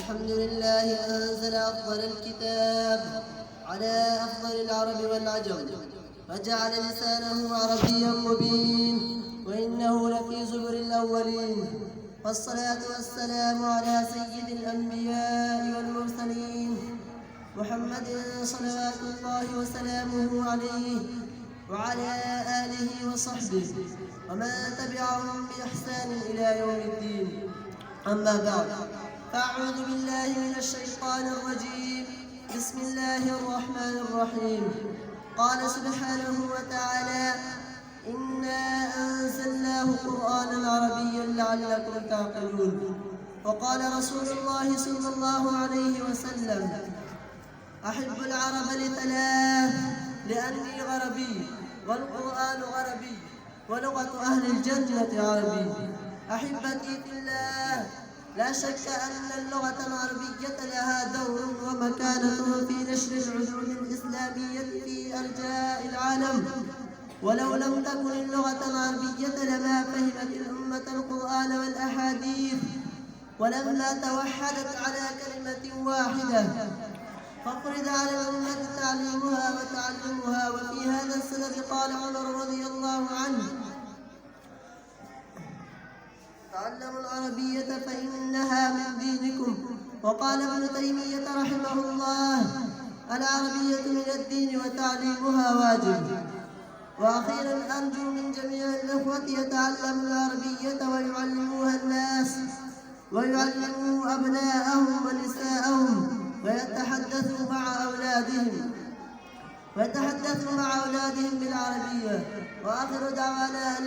الحمد لله أنزل أفضل الكتاب على أفضل العرب والعجم، فجعل لسانه عربيا مبين، وإنه لفي زبر الأولين. والصلاة والسلام على سيد الأنبياء والمرسلين محمد صلوات الله وسلامه عليه وعلى آله وصحبه ومن تبعهم بإحسان إلى يوم الدين. أما بعد، فأعوذ بالله من الشيطان الرجيم. بسم الله الرحمن الرحيم. قال سبحانه وتعالى: إنا أنزلناه قرآنا عربيا لعلكم تعقلون. وقال رسول الله صلى الله عليه وسلم: أحب العرب لثلاث، لأني غربي والقرآن غربي ولغة أهل الجنة عربي. أحبتي في الله، لا شك أن اللغة العربية لها دور ومكانة في نشر العلوم الإسلامية في أرجاء العالم، ولو لم تكن اللغة العربية لما فهمت الأمة القرآن والأحاديث، ولما توحدت على كلمة واحدة، فافرض على الأمة تعليمها وتعلمها. وفي هذا السند قال عمر رضي الله عنه: تعلموا العربية فإنها من دينكم. وقال ابن تيمية رحمه الله: العربية من الدين وتعليمها واجب. وأخيرا، أرجو من جميع الإخوة يتعلموا العربية ويعلموها الناس، ويعلموا أبناءهم ونساءهم، ويتحدثوا مع أولادهم بالعربية. وآخر دعوانا